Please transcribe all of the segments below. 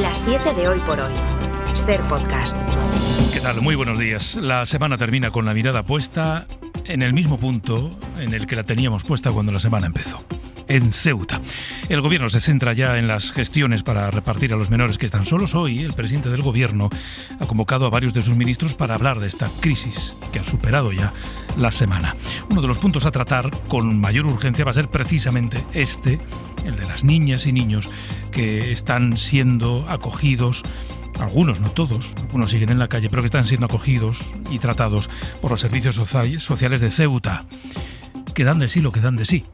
Las 7 de Hoy por Hoy. Ser Podcast. ¿Qué tal? Muy buenos días. La semana termina con la mirada puesta en el mismo punto en el que la teníamos puesta cuando la semana empezó. En Ceuta. El gobierno se centra ya en las gestiones para repartir a los menores que están solos. Hoy el presidente del gobierno ha convocado a varios de sus ministros para hablar de esta crisis que ha superado ya la semana. Uno de los puntos a tratar con mayor urgencia va a ser precisamente el de las niñas y niños que están siendo acogidos. Algunos, no todos, algunos siguen en la calle, pero que están siendo acogidos y tratados por los servicios sociales de Ceuta, que dan de sí lo que dan de sí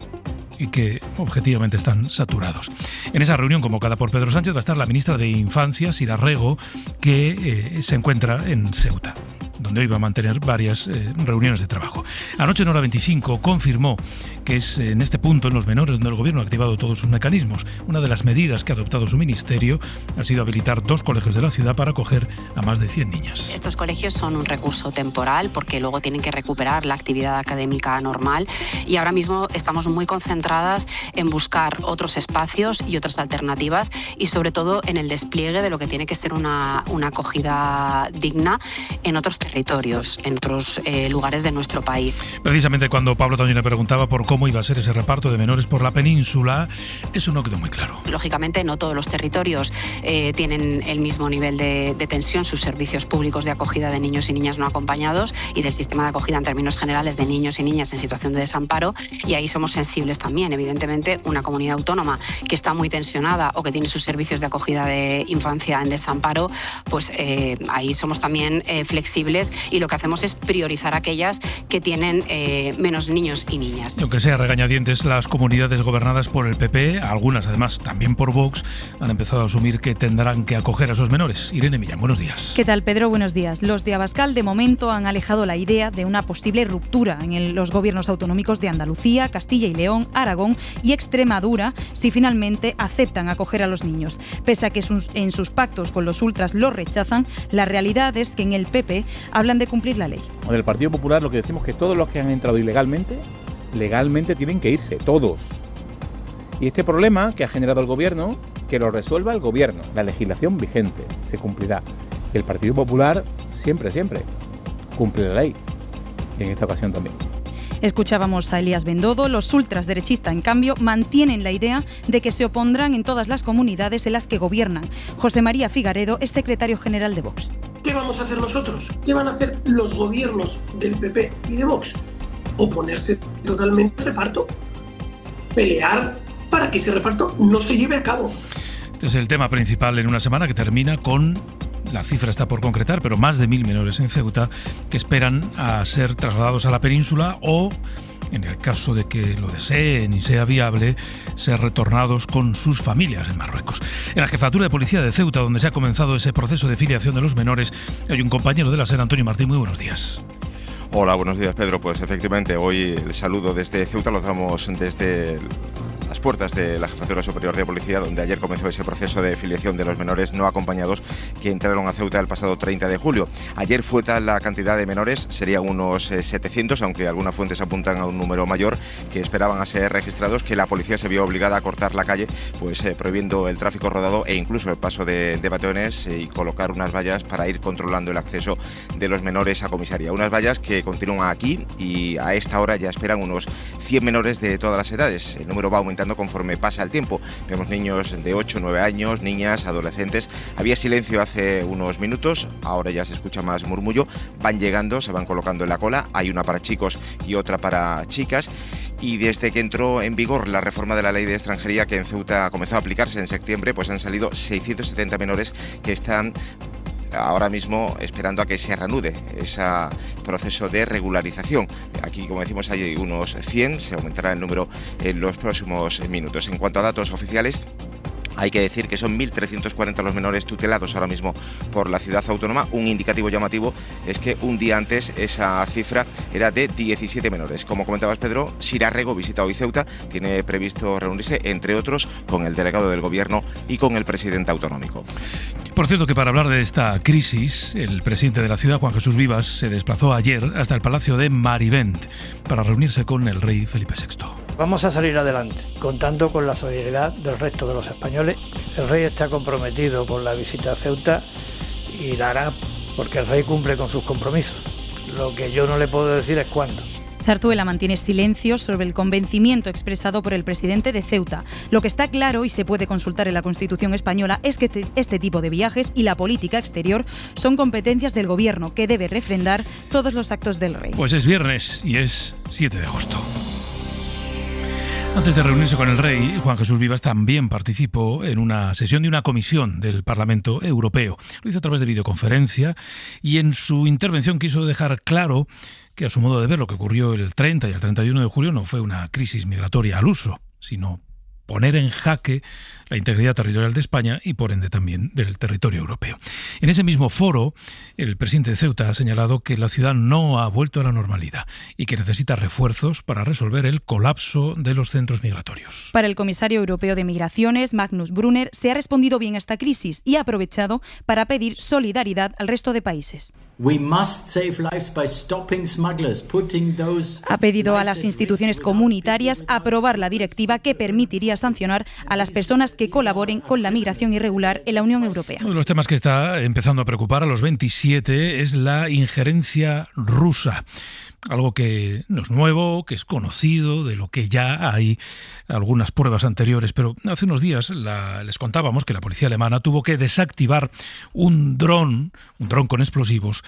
y que objetivamente están saturados. En esa reunión convocada por Pedro Sánchez va a estar la ministra de Infancia, Sira Rego, que se encuentra en Ceuta, donde hoy va a mantener varias reuniones de trabajo. Anoche en Hora 25 confirmó que es en este punto, en los menores, donde el gobierno ha activado todos sus mecanismos. Una de las medidas que ha adoptado su ministerio ha sido habilitar 2 colegios de la ciudad para acoger a más de 100 niñas. Estos colegios son un recurso temporal porque luego tienen que recuperar la actividad académica normal y ahora mismo estamos muy concentradas en buscar otros espacios y otras alternativas y sobre todo en el despliegue de lo que tiene que ser una acogida digna en otros territorios, en otros lugares de nuestro país. Precisamente cuando Pablo también le preguntaba por cómo iba a ser ese reparto de menores por la península, eso no quedó muy claro. Lógicamente no todos los territorios tienen el mismo nivel de tensión, sus servicios públicos de acogida de niños y niñas no acompañados y del sistema de acogida en términos generales de niños y niñas en situación de desamparo, y ahí somos sensibles también. Evidentemente, una comunidad autónoma que está muy tensionada o que tiene sus servicios de acogida de infancia en desamparo, pues ahí somos también flexibles y lo que hacemos es priorizar aquellas que tienen menos niños y niñas. Y aunque sea regañadientes, las comunidades gobernadas por el PP, algunas además también por Vox, han empezado a asumir que tendrán que acoger a esos menores. Irene Millán, buenos días. ¿Qué tal, Pedro? Buenos días. Los de Abascal de momento han alejado la idea de una posible ruptura en los gobiernos autonómicos de Andalucía, Castilla y León, Aragón y Extremadura si finalmente aceptan acoger a los niños. Pese a que en sus pactos con los ultras lo rechazan, la realidad es que en el PP hablan de cumplir la ley. Con el Partido Popular lo que decimos es que todos los que han entrado ilegalmente, legalmente tienen que irse, todos. Y este problema que ha generado el gobierno, que lo resuelva el gobierno. La legislación vigente se cumplirá. Y el Partido Popular siempre cumple la ley. Y en esta ocasión también. Escuchábamos a Elías Bendodo. Los ultrasderechistas, en cambio, mantienen la idea de que se opondrán en todas las comunidades en las que gobiernan. José María Figaredo es secretario general de Vox. ¿Qué vamos a hacer nosotros? ¿Qué van a hacer los gobiernos del PP y de Vox? Oponerse totalmente al reparto. Pelear para que ese reparto no se lleve a cabo. Este es el tema principal en una semana que termina con, la cifra está por concretar, pero más de 1.000 menores en Ceuta que esperan a ser trasladados a la península o, en el caso de que lo deseen y sea viable, ser retornados con sus familias en Marruecos. En la Jefatura de Policía de Ceuta, donde se ha comenzado ese proceso de filiación de los menores, hay un compañero de la SER, Antonio Martín. Muy buenos días. Hola, buenos días, Pedro. Pues efectivamente, hoy el saludo desde Ceuta lo damos desde las puertas de la Jefatura Superior de Policía, donde ayer comenzó ese proceso de filiación de los menores no acompañados que entraron a Ceuta el pasado 30 de julio. Ayer fue tal la cantidad de menores, serían unos 700, aunque algunas fuentes apuntan a un número mayor, que esperaban a ser registrados, que la policía se vio obligada a cortar la calle, pues prohibiendo el tráfico rodado e incluso el paso de peatones y colocar unas vallas para ir controlando el acceso de los menores a comisaría. Unas vallas que continúan aquí y a esta hora ya esperan unos 100 menores de todas las edades. El número va aumentando conforme pasa el tiempo. Vemos niños de 8 o 9 años, niñas, adolescentes. Había silencio hace unos minutos, ahora ya se escucha más murmullo. Van llegando, se van colocando en la cola. Hay una para chicos y otra para chicas. Y desde que entró en vigor la reforma de la ley de extranjería, que en Ceuta comenzó a aplicarse en septiembre, pues han salido 670 menores que están ahora mismo esperando a que se reanude ese proceso de regularización. Aquí, como decimos, hay unos 100, se aumentará el número en los próximos minutos. En cuanto a datos oficiales, hay que decir que son 1.340 los menores tutelados ahora mismo por la ciudad autónoma. Un indicativo llamativo es que un día antes esa cifra era de 17 menores. Como comentabas, Pedro, Sira Rego visita hoy Ceuta, tiene previsto reunirse, entre otros, con el delegado del Gobierno y con el presidente autonómico. Por cierto, que para hablar de esta crisis, el presidente de la ciudad, Juan Jesús Vivas, se desplazó ayer hasta el Palacio de Marivent para reunirse con el rey Felipe VI. Vamos a salir adelante, contando con la solidaridad del resto de los españoles. El rey está comprometido con la visita a Ceuta y la hará porque el rey cumple con sus compromisos. Lo que yo no le puedo decir es cuándo. Zarzuela mantiene silencio sobre el convencimiento expresado por el presidente de Ceuta. Lo que está claro y se puede consultar en la Constitución española es que este tipo de viajes y la política exterior son competencias del Gobierno, que debe refrendar todos los actos del rey. Pues es viernes y es 7 de agosto. Antes de reunirse con el rey, Juan Jesús Vivas también participó en una sesión de una comisión del Parlamento Europeo. Lo hizo a través de videoconferencia y en su intervención quiso dejar claro que, a su modo de ver, lo que ocurrió el 30 y el 31 de julio no fue una crisis migratoria al uso, sino poner en jaque la integridad territorial de España y, por ende, también del territorio europeo. En ese mismo foro, el presidente de Ceuta ha señalado que la ciudad no ha vuelto a la normalidad y que necesita refuerzos para resolver el colapso de los centros migratorios. Para el comisario europeo de Migraciones, Magnus Brunner, se ha respondido bien a esta crisis y ha aprovechado para pedir solidaridad al resto de países. Ha pedido a las instituciones comunitarias aprobar la directiva que permitiría sancionar a las personas que colaboren con la migración irregular en la Unión Europea. Uno de los temas que está empezando a preocupar a los 27 es la injerencia rusa. Algo que no es nuevo, que es conocido, de lo que ya hay algunas pruebas anteriores, pero hace unos días les contábamos que la policía alemana tuvo que desactivar un dron con explosivos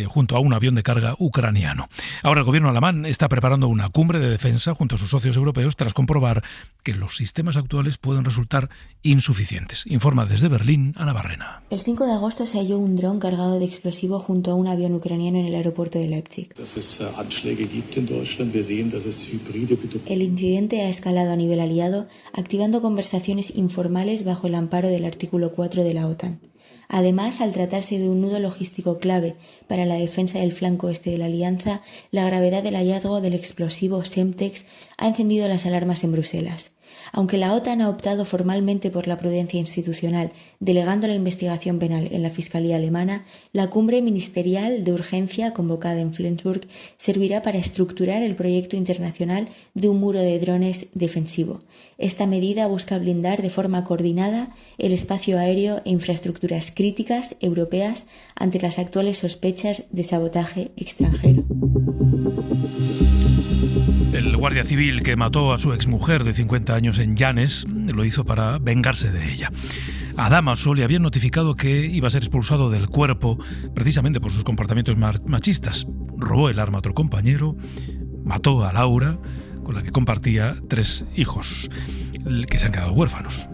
junto a un avión de carga ucraniano. Ahora el gobierno alemán está preparando una cumbre de defensa junto a sus socios europeos tras comprobar que los sistemas actuales pueden resultar insuficientes. Informa desde Berlín Ana Barrena. El 5 de agosto se halló un dron cargado de explosivo junto a un avión ucraniano en el aeropuerto de Leipzig. El incidente ha escalado a nivel aliado, activando conversaciones informales bajo el amparo del artículo 4 de la OTAN. Además, al tratarse de un nudo logístico clave para la defensa del flanco este de la alianza, la gravedad del hallazgo del explosivo Semtex ha encendido las alarmas en Bruselas. Aunque la OTAN ha optado formalmente por la prudencia institucional, delegando la investigación penal en la Fiscalía alemana, la cumbre ministerial de urgencia convocada en Flensburg servirá para estructurar el proyecto internacional de un muro de drones defensivo. Esta medida busca blindar de forma coordinada el espacio aéreo e infraestructuras críticas europeas ante las actuales sospechas de sabotaje extranjero. El guardia civil que mató a su exmujer de 50 años en Llanes lo hizo para vengarse de ella. A Dámaso le habían notificado que iba a ser expulsado del cuerpo precisamente por sus comportamientos machistas. Robó el arma a otro compañero, mató a Laura, con la que compartía 3 hijos, que se han quedado huérfanos,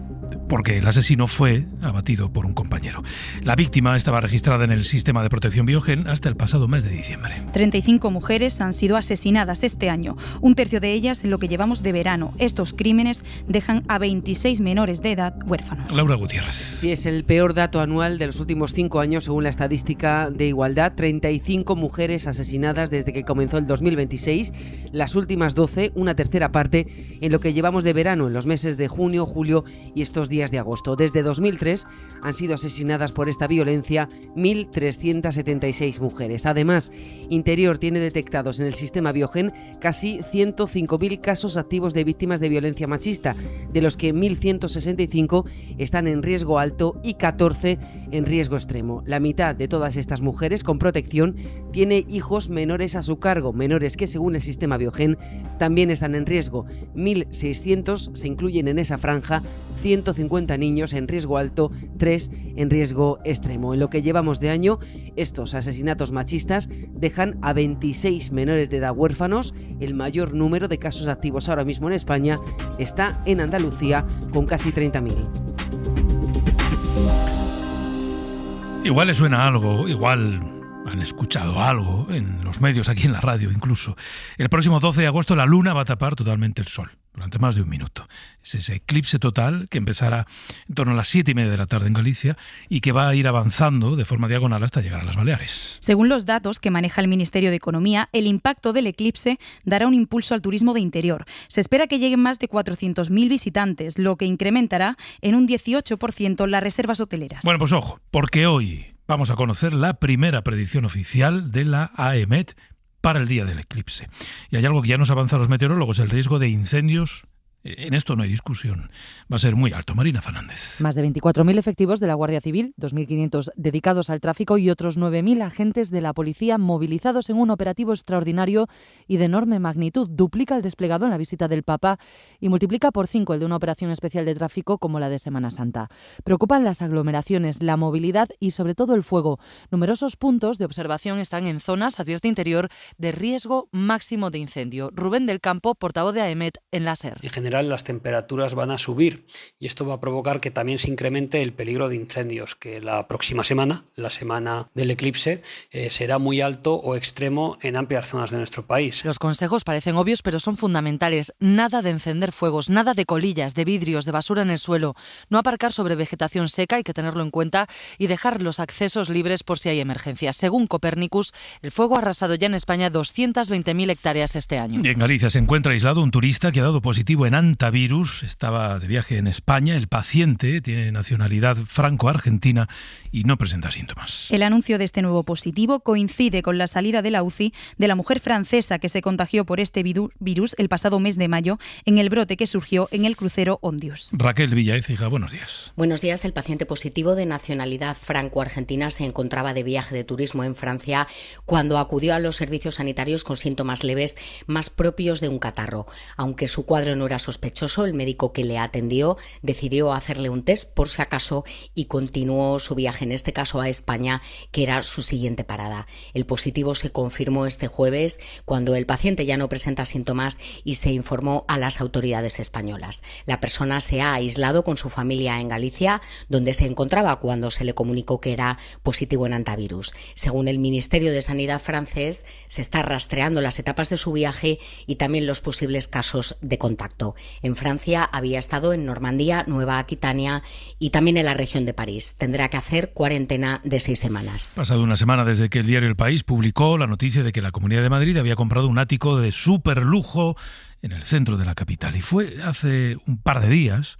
porque el asesino fue abatido por un compañero. La víctima estaba registrada en el sistema de protección Biogen hasta el pasado mes de diciembre. 35 mujeres han sido asesinadas este año, un tercio de ellas en lo que llevamos de verano. Estos crímenes dejan a 26 menores de edad huérfanos. Laura Gutiérrez. Sí, es el peor dato anual de los últimos 5 años según la estadística de Igualdad. 35 mujeres asesinadas desde que comenzó el 2026, las últimas 12, una tercera parte en lo que llevamos de verano, en los meses de junio, julio y estos días de agosto. Desde 2003 han sido asesinadas por esta violencia 1.376 mujeres. Además, Interior tiene detectados en el sistema Biogen casi 105.000 casos activos de víctimas de violencia machista, de los que 1.165 están en riesgo alto y 14 en riesgo extremo. La mitad de todas estas mujeres con protección tiene hijos menores a su cargo, menores que según el sistema Biogen también están en riesgo. 1.600 se incluyen en esa franja, 150 niños en riesgo alto, 3 en riesgo extremo. En lo que llevamos de año, estos asesinatos machistas dejan a 26 menores de edad huérfanos. El mayor número de casos activos ahora mismo en España está en Andalucía, con casi 30.000. Igual les suena algo, igual han escuchado algo en los medios, aquí en la radio incluso. El próximo 12 de agosto la luna va a tapar totalmente el sol, durante más de un minuto. Es ese eclipse total que empezará en torno a las 7:30 de la tarde en Galicia y que va a ir avanzando de forma diagonal hasta llegar a las Baleares. Según los datos que maneja el Ministerio de Economía, el impacto del eclipse dará un impulso al turismo de interior. Se espera que lleguen más de 400.000 visitantes, lo que incrementará en un 18% las reservas hoteleras. Bueno, pues ojo, porque hoy vamos a conocer la primera predicción oficial de la AEMET para el día del eclipse. Y hay algo que ya nos avanzan los meteorólogos, el riesgo de incendios. En esto no hay discusión. Va a ser muy alto. Marina Fernández. Más de 24.000 efectivos de la Guardia Civil, 2.500 dedicados al tráfico y otros 9.000 agentes de la policía movilizados en un operativo extraordinario y de enorme magnitud. Duplica el desplegado en la visita del Papa y multiplica por 5 el de una operación especial de tráfico como la de Semana Santa. Preocupan las aglomeraciones, la movilidad y sobre todo el fuego. Numerosos puntos de observación están en zonas, advierte Interior, de riesgo máximo de incendio. Rubén del Campo, portavoz de AEMET en la SER. En general, las temperaturas van a subir y esto va a provocar que también se incremente el peligro de incendios, que la próxima semana, la semana del eclipse, será muy alto o extremo en amplias zonas de nuestro país. Los consejos parecen obvios, pero son fundamentales. Nada de encender fuegos, nada de colillas, de vidrios, de basura en el suelo. No aparcar sobre vegetación seca, hay que tenerlo en cuenta, y dejar los accesos libres por si hay emergencias. Según Copernicus, el fuego ha arrasado ya en España 220.000 hectáreas este año. En Galicia se encuentra aislado un turista que ha dado positivo en antivirus. Estaba de viaje en España. El paciente tiene nacionalidad franco-argentina y no presenta síntomas. El anuncio de este nuevo positivo coincide con la salida de la UCI de la mujer francesa que se contagió por este virus el pasado mes de mayo en el brote que surgió en el crucero Ondius. Raquel Villaécija, buenos días. Buenos días. El paciente positivo de nacionalidad franco-argentina se encontraba de viaje de turismo en Francia cuando acudió a los servicios sanitarios con síntomas leves más propios de un catarro. Aunque su cuadro no era sospechoso, el médico que le atendió decidió hacerle un test por si acaso y continuó su viaje, en este caso a España, que era su siguiente parada. El positivo se confirmó este jueves cuando el paciente ya no presenta síntomas y se informó a las autoridades españolas. La persona se ha aislado con su familia en Galicia, donde se encontraba cuando se le comunicó que era positivo en antivirus. Según el Ministerio de Sanidad francés, se está rastreando las etapas de su viaje y también los posibles casos de contacto. En Francia había estado en Normandía, Nueva Aquitania y también en la región de París. Tendrá que hacer cuarentena de 6 semanas. Pasado una semana desde que el diario El País publicó la noticia de que la Comunidad de Madrid había comprado un ático de superlujo en el centro de la capital. Y fue hace un par de días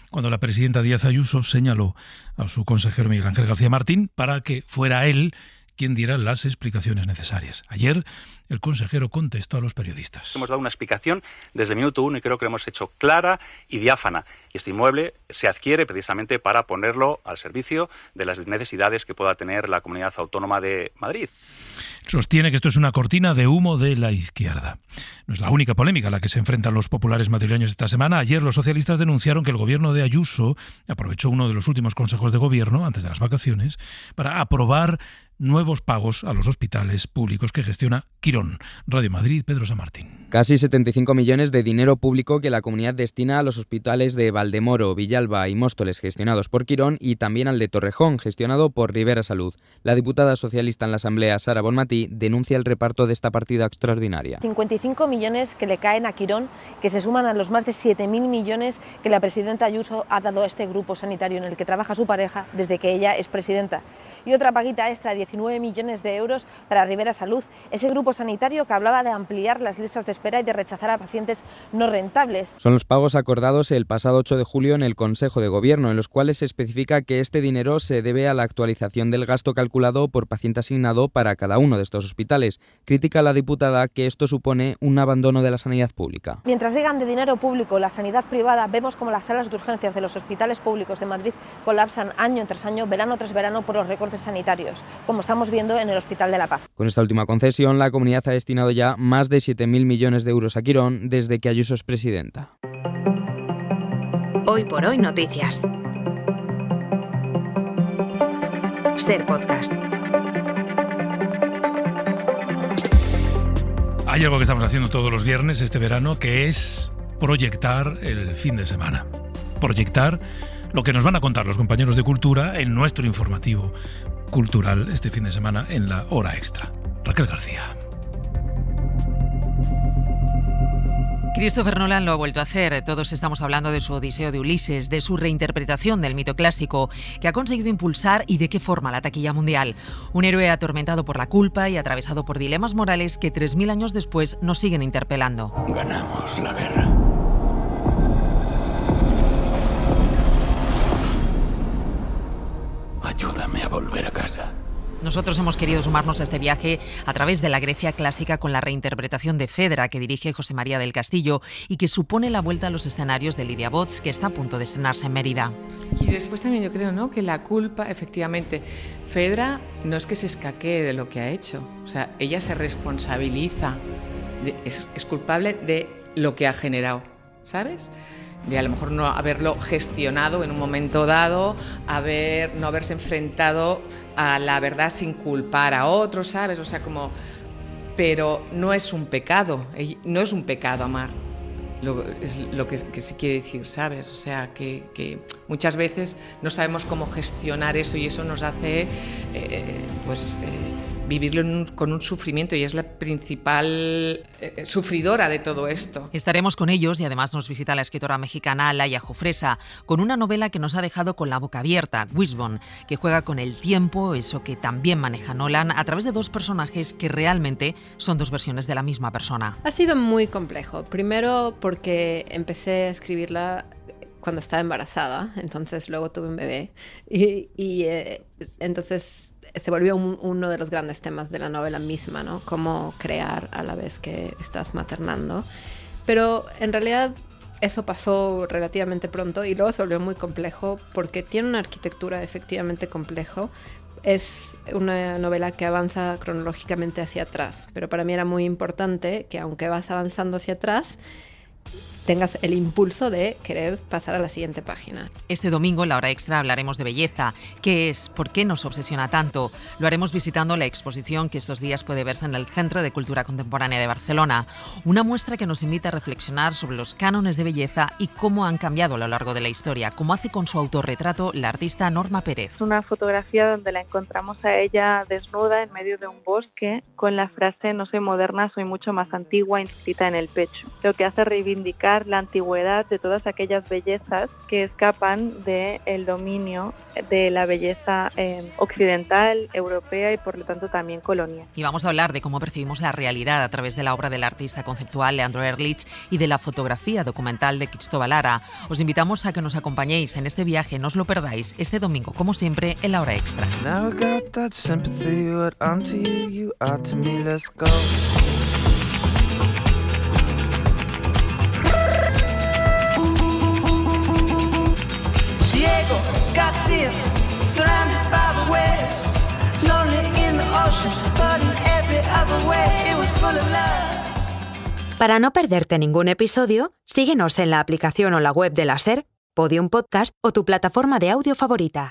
cuando la presidenta Díaz Ayuso señaló a su consejero Miguel Ángel García Martín para que fuera él quien diera las explicaciones necesarias. Ayer el consejero contestó a los periodistas. Hemos dado una explicación desde el minuto 1 y creo que lo hemos hecho clara y diáfana. Y este inmueble se adquiere precisamente para ponerlo al servicio de las necesidades que pueda tener la Comunidad Autónoma de Madrid. Sostiene que esto es una cortina de humo de la izquierda. No es la única polémica a la que se enfrentan los populares madrileños esta semana. Ayer los socialistas denunciaron que el gobierno de Ayuso aprovechó uno de los últimos consejos de gobierno, antes de las vacaciones, para aprobar nuevos pagos a los hospitales públicos que gestiona Quirón. Radio Madrid, Pedro San Martín. Casi 75 millones de dinero público que la comunidad destina a los hospitales de Valdemoro, Villalba y Móstoles, gestionados por Quirón, y también al de Torrejón, gestionado por Rivera Salud. La diputada socialista en la Asamblea, Sara Bonmatí, denuncia el reparto de esta partida extraordinaria. 55 millones que le caen a Quirón, que se suman a los más de 7.000 millones que la presidenta Ayuso ha dado a este grupo sanitario en el que trabaja su pareja desde que ella es presidenta. Y otra paguita extra, 19 millones de euros para Rivera Salud, ese grupo sanitario que hablaba de ampliar las listas de espera y de rechazar a pacientes no rentables. Son los pagos acordados el pasado 8 de julio en el Consejo de Gobierno, en los cuales se especifica que este dinero se debe a la actualización del gasto calculado por paciente asignado para cada uno de estos hospitales. Critica la diputada que esto supone un abandono de la sanidad pública. Mientras digan de dinero público la sanidad privada, vemos como las salas de urgencias de los hospitales públicos de Madrid colapsan año tras año, verano tras verano, por los recortes sanitarios, como estamos viendo en el Hospital de la Paz. Con esta última concesión, la comunidad ha destinado ya más de 7.000 millones de euros a Quirón desde que Ayuso es presidenta. Hoy por hoy noticias. Ser podcast. Hay algo que estamos haciendo todos los viernes este verano, que es proyectar el fin de semana. Proyectar lo que nos van a contar los compañeros de Cultura en nuestro informativo cultural este fin de semana en la Hora Extra. Raquel García. Christopher Nolan lo ha vuelto a hacer. Todos estamos hablando de su Odiseo de Ulises, de su reinterpretación del mito clásico, que ha conseguido impulsar y de qué forma la taquilla mundial. Un héroe atormentado por la culpa y atravesado por dilemas morales que 3.000 años después nos siguen interpelando. Ganamos la guerra. Ayúdame a volver a casa. Nosotros hemos querido sumarnos a este viaje a través de la Grecia clásica con la reinterpretación de Fedra que dirige José María del Castillo y que supone la vuelta a los escenarios de Lidia Bots, que está a punto de estrenarse en Mérida. Y después también yo creo, ¿no?, que la culpa, efectivamente, Fedra no es que se escaquee de lo que ha hecho, o sea, ella se responsabiliza, es culpable de lo que ha generado, ¿sabes? De a lo mejor no haberlo gestionado en un momento dado, no haberse enfrentado a la verdad sin culpar a otros, ¿sabes? O sea, pero no es un pecado, no es un pecado amar. Es lo que se quiere decir, ¿sabes? O sea, que muchas veces no sabemos cómo gestionar eso y eso nos hace vivirlo con un sufrimiento, y es la principal sufridora de todo esto. Estaremos con ellos y además nos visita la escritora mexicana Laia Jofresa con una novela que nos ha dejado con la boca abierta, Wishbone, que juega con el tiempo, eso que también maneja Nolan, a través de dos personajes que realmente son dos versiones de la misma persona. Ha sido muy complejo. Primero porque empecé a escribirla cuando estaba embarazada, entonces luego tuve un bebé y entonces se volvió uno de los grandes temas de la novela misma, ¿no? Cómo crear a la vez que estás maternando. Pero en realidad eso pasó relativamente pronto y luego se volvió muy complejo porque tiene una arquitectura efectivamente complejo. Es una novela que avanza cronológicamente hacia atrás, pero para mí era muy importante que aunque vas avanzando hacia atrás, tengas el impulso de querer pasar a la siguiente página. Este domingo en la hora extra hablaremos de belleza. ¿Qué es? ¿Por qué nos obsesiona tanto? Lo haremos visitando la exposición que estos días puede verse en el Centro de Cultura Contemporánea de Barcelona. Una muestra que nos invita a reflexionar sobre los cánones de belleza y cómo han cambiado a lo largo de la historia, como hace con su autorretrato la artista Norma Pérez. Una fotografía donde la encontramos a ella desnuda en medio de un bosque con la frase "no soy moderna, soy mucho más antigua" inscrita en el pecho. Lo que hace reivindicar la antigüedad de todas aquellas bellezas que escapan del dominio de la belleza occidental, europea y por lo tanto también colonial. Y vamos a hablar de cómo percibimos la realidad a través de la obra del artista conceptual Leandro Erlich y de la fotografía documental de Cristóbal Lara. Os invitamos a que nos acompañéis en este viaje, no os lo perdáis, este domingo, como siempre, en la hora extra. Garcia, surrounded by the waves, lonely in the ocean, but in every other way it was full of love. Para no perderte ningún episodio, síguenos en la aplicación o la web de la SER, Podium Podcast o tu plataforma de audio favorita.